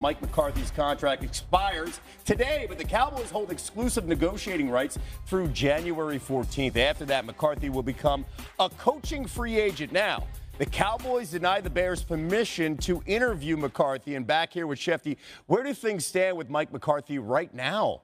Mike McCarthy's contract expires today, but the Cowboys hold exclusive negotiating rights through January 14th. After that, McCarthy will become a coaching free agent. Now, the Cowboys denied the Bears permission to interview McCarthy. And back here with Shefty, where do things stand with Mike McCarthy right now?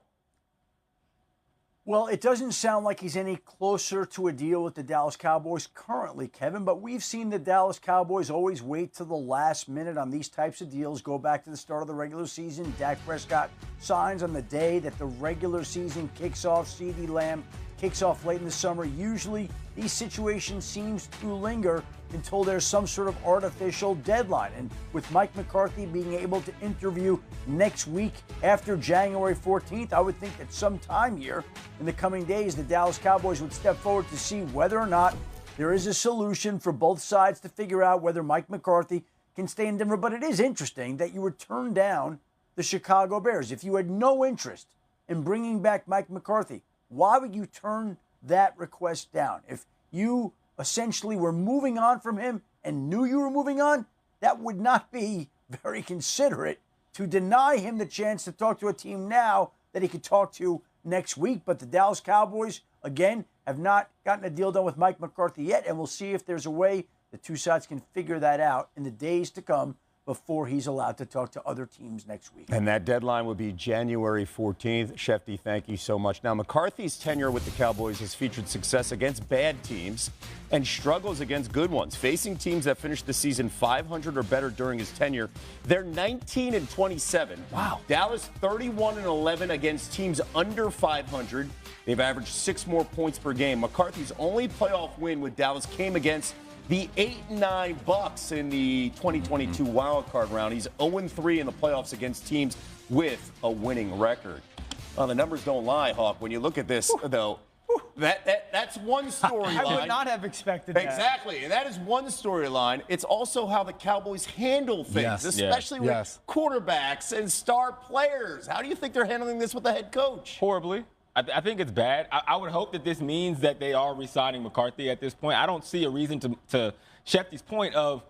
Well, it doesn't sound like he's any closer to a deal with the Dallas Cowboys currently, Kevin, but we've seen the Dallas Cowboys always wait till the last minute on these types of deals. Go back to the start of the regular season. Dak Prescott signs on the day that the regular season kicks off. CeeDee Lamb kicks off late in the summer. Usually, these situations seem to linger until there's some sort of artificial deadline. And with Mike McCarthy being able to interview next week after January 14th, I would think that sometime here in the coming days, the Dallas Cowboys would step forward to see whether or not there is a solution for both sides to figure out whether Mike McCarthy can stay in Denver. But it is interesting that you would turn down the Chicago Bears. If you had no interest in bringing back Mike McCarthy, why would you turn that request down? If you essentially were moving on from him and knew you were moving on, that would not be very considerate to deny him the chance to talk to a team now that he could talk to next week. But the Dallas Cowboys, again, have not gotten a deal done with Mike McCarthy yet, and we'll see if there's a way the two sides can figure that out in the days to come before he's allowed to talk to other teams next week. And that deadline would be January 14th. Shefty, thank you so much. Now, McCarthy's tenure with the Cowboys has featured success against bad teams and struggles against good ones. Facing teams that finished the season 500 or better during his tenure, they're 19-27. Wow. Dallas 31-11 against teams under 500. They've averaged 6 more points per game. McCarthy's only playoff win with Dallas came against the 8-9 Bucks in the 2022 wild card round. He's 0-3 in the playoffs against teams with a winning record. Well, the numbers don't lie, Hawk. When you look at this, though, that's one storyline. I would not have expected that. Exactly, and that is one storyline. It's also how the Cowboys handle things, especially with quarterbacks and star players. How do you think they're handling this with the head coach? Horribly. I think it's bad. I would hope that this means that they are re-signing McCarthy at this point. I don't see a reason to Shefty's point of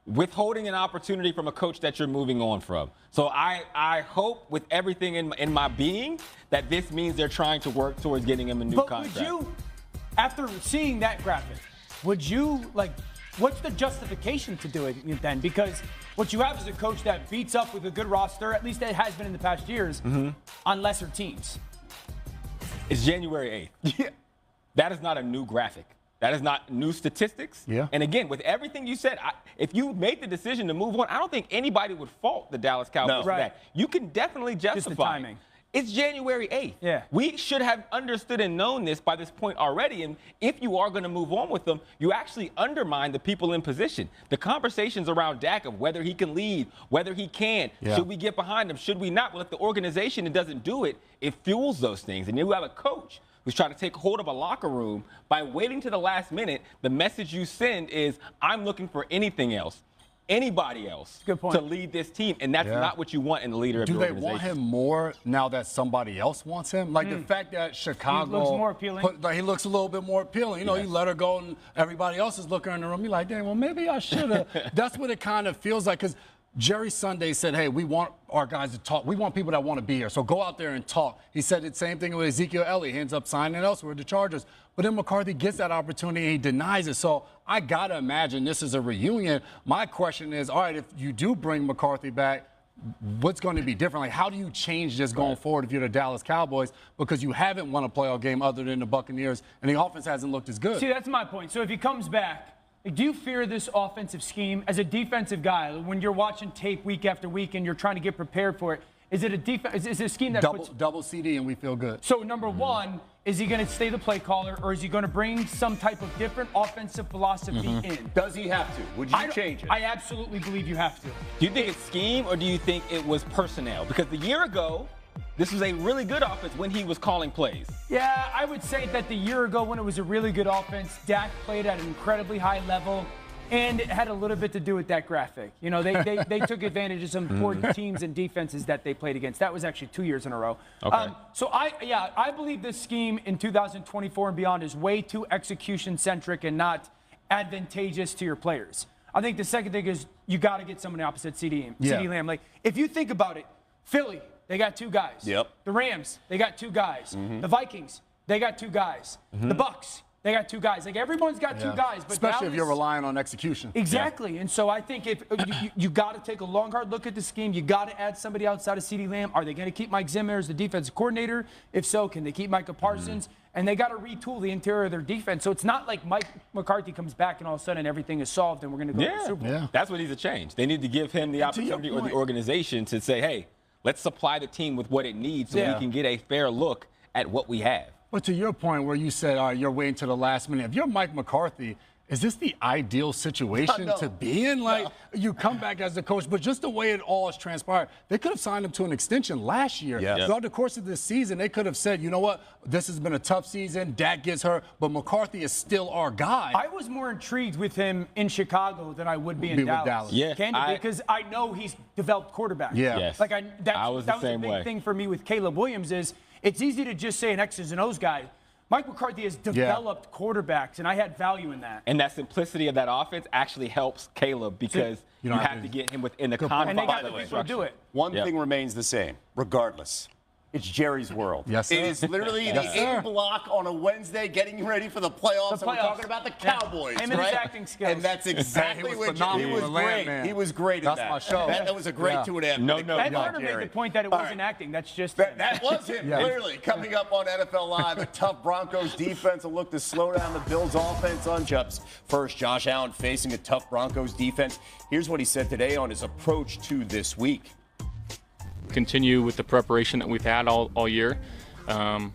withholding an opportunity from a coach that you're moving on from. So I hope with everything in my being that this means they're trying to work towards getting him a new contract. Would you, after seeing that graphic, would you, what's the justification to do it then? Because what you have is a coach that beats up with a good roster, at least it has been in the past years, on lesser teams. It's January 8th. Yeah. That is not a new graphic. That is not new statistics. Yeah. And again, with everything you said, if you made the decision to move on, I don't think anybody would fault the Dallas Cowboys for that. You can definitely justify just the timing. It's January 8th. Yeah. We should have understood and known this by this point already. And if you are going to move on with them, you actually undermine the people in position. The conversations around Dak of whether he can lead, whether he can, should we get behind him, should we not? Well, if the organization doesn't do it, it fuels those things. And you have a coach who's trying to take hold of a locker room by waiting to the last minute. The message you send is, I'm looking for anything else. Anybody else to lead this team, and that's not what you want in the leader of the organization. Do they want him more now that somebody else wants him? Like the fact that Chicago, he looks more appealing. He looks a little bit more appealing. You know, you let her go, and everybody else is looking in the room. You're like, dang, well, maybe I should have. That's what it kind of feels like. Because Jerry Sunday said, hey, we want our guys to talk. We want people that want to be here. So go out there and talk. He said the same thing with Ezekiel Elliott. He ends up signing elsewhere with the Chargers. But then McCarthy gets that opportunity and he denies it. So I got to imagine this is a reunion. My question is, all right, if you do bring McCarthy back, what's going to be different? Like, how do you change this going forward if you're the Dallas Cowboys? Because you haven't won a playoff game other than the Buccaneers, and the offense hasn't looked as good. See, that's my point. So if he comes back, do you fear this offensive scheme as a defensive guy when you're watching tape week after week and you're trying to get prepared for it? Is it a defense? Is it a scheme that double CD and we feel good? So number one, is he going to stay the play caller, or is he going to bring some type of different offensive philosophy in? Does he have to? Would you change it? I absolutely believe you have to. Do you think it's scheme, or do you think it was personnel? Because the year ago, this was a really good offense when he was calling plays. Yeah, I would say that the year ago when it was a really good offense, Dak played at an incredibly high level, and it had a little bit to do with that graphic. You know, they took advantage of some poor teams and defenses that they played against. That was actually 2 years in a row. Okay. So I believe this scheme in 2024 and beyond is way too execution-centric and not advantageous to your players. I think the second thing is you got to get somebody opposite CeeDee Yeah. Lamb. Like, if you think about it, Philly, they got 2 guys. Yep. The Rams, they got 2 guys. The Vikings, they got 2 guys. The Bucks, they got 2 guys. Like, everyone's got 2 guys. But especially if Dallas, you're relying on execution. Exactly. And so I think if you got to take a long, hard look at the scheme. You got to add somebody outside of CeeDee Lamb. Are they going to keep Mike Zimmer as the defensive coordinator? If so, can they keep Micah Parsons? And they got to retool the interior of their defense. So it's not like Mike McCarthy comes back and all of a sudden everything is solved and we're going to go to the Super Bowl. Yeah. That's what needs to change. They need to give him the opportunity or the organization to say, hey, let's supply the team with what it needs so we can get a fair look at what we have. But to your point where you said you're waiting to the last minute, if you're Mike McCarthy, is this the ideal situation to be in? Like, you come back as the coach, but just the way it all has transpired, they could have signed him to an extension last year. Yes. Throughout the course of this season, they could have said, you know what, this has been a tough season, Dak gets hurt, but McCarthy is still our guy. I was more intrigued with him in Chicago than I would be in Dallas. Yeah, Candidly, because I know he's developed quarterbacks. Yeah. Yes. Like I was the same a big way. thing for me with Caleb Williams is it's easy to just say an X's and O's guy. Mike McCarthy has developed quarterbacks, and I had value in that. And that simplicity of that offense actually helps Caleb because you have to get him within the confines And they got of the the people to do it. One thing remains the same, regardless. It's Jerry's world. Yes, sir. It is literally the A block on a Wednesday, getting you ready for the playoffs. And we're talking about the Cowboys, Him and right? his acting skills. And that's exactly He was what phenomenal. he was The Land great. Man. He was great at That's that. my show. That was a great 2.5. No, minute no, And cut Warner by made Jerry. the point that it All wasn't right. acting. That's just That was him, Yeah. clearly. Coming up on NFL Live, a tough Broncos defense will look to slow down the Bills' offense on Chubbs. First, Josh Allen facing a tough Broncos defense. Here's what he said today on his approach to this week. Continue with the preparation that we've had all year. I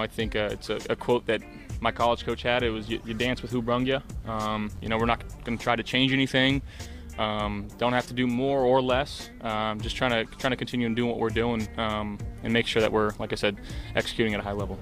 think it's a quote that my college coach had. It was, you dance with who brung you. We're not going to try to change anything. Don't have to do more or less. Just trying to continue and do what we're doing and make sure that we're, like I said, executing at a high level.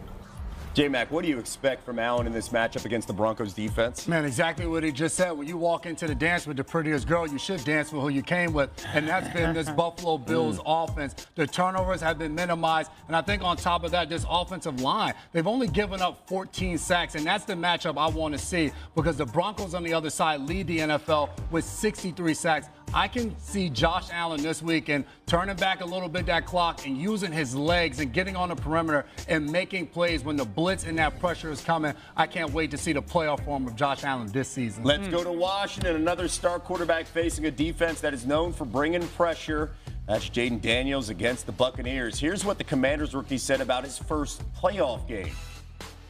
J-Mac, what do you expect from Allen in this matchup against the Broncos defense? Man, exactly what he just said. When you walk into the dance with the prettiest girl, you should dance with who you came with. And that's been this Buffalo Bills offense. The turnovers have been minimized. And I think on top of that, this offensive line, they've only given up 14 sacks. And that's the matchup I want to see because the Broncos on the other side lead the NFL with 63 sacks. I can see Josh Allen this weekend turning back a little bit that clock and using his legs and getting on the perimeter and making plays when the blitz and that pressure is coming. I can't wait to see the playoff form of Josh Allen this season. Let's go to Washington, another star quarterback facing a defense that is known for bringing pressure. That's Jaden Daniels against the Buccaneers. Here's what the Commanders rookie said about his first playoff game.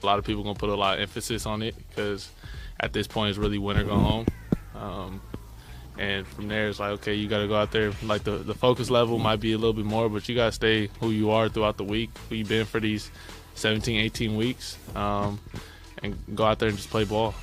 A lot of people going to put a lot of emphasis on it because at this point it's really win or go home. And from there, it's like, okay, you got to go out there. Like the focus level might be a little bit more, but you got to stay who you are throughout the week, who you've been for these 17, 18 weeks, and go out there and just play ball.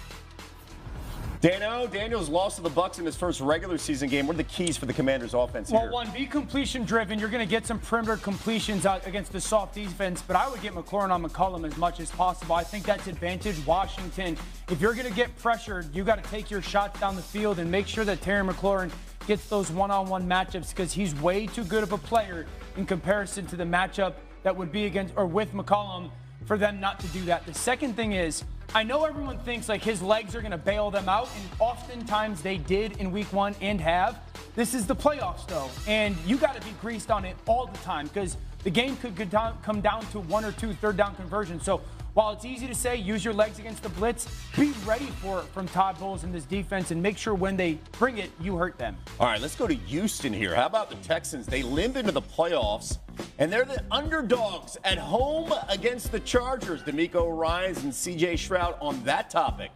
Daniels lost to the Bucs in his first regular season game. What are the keys for the Commanders' offense here? Well, one, be completion driven. You're going to get some perimeter completions out against the soft defense, but I would get McLaurin on McCollum as much as possible. I think that's advantage Washington. If you're going to get pressured, you got to take your shots down the field and make sure that Terry McLaurin gets those one-on-one matchups because he's way too good of a player in comparison to the matchup that would be against or with McCollum for them not to do that. The second thing is, I know everyone thinks like his legs are going to bail them out, and oftentimes they did in week one and have. This is the playoffs, though, and you got to be greased on it all the time because the game could come down to 1 or 2 third-down conversions. So while it's easy to say use your legs against the blitz, be ready for it from Todd Bowles and this defense and make sure when they bring it, you hurt them. All right, let's go to Houston here. How about the Texans? They limp into the playoffs, and they're the underdogs at home against the Chargers. D'Amico Ryans and C.J. Stroud on that topic.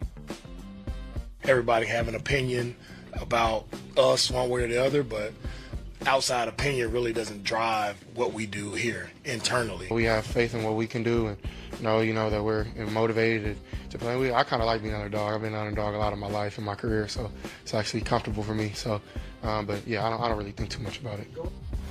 Everybody have an opinion about us one way or the other, but outside opinion really doesn't drive what we do here internally. We have faith in what we can do and know that we're motivated to play. I kind of like being underdog. I've been an underdog a lot of my life and my career, so it's actually comfortable for me. So, but yeah, I don't really think too much about it.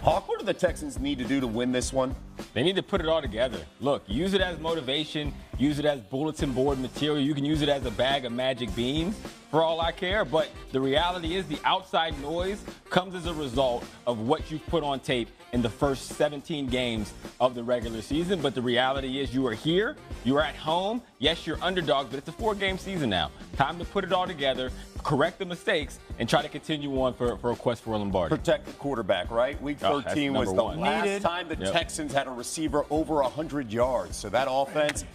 Hawk, what do the Texans need to do to win this one? They need to put it all together. Look, use it as motivation. use it as bulletin board material. You can use it as a bag of magic beans for all I care. But the reality is the outside noise comes as a result of what you've put on tape in the first 17 games of the regular season. But the reality is you are here, you are at home. Yes, you're underdogs, but it's a 4-game season now. Time to put it all together, correct the mistakes, and try to continue on for a quest for a Lombardi. Protect the quarterback, right? Week 13 was the last time the Texans had a receiver over 100 yards. So that offense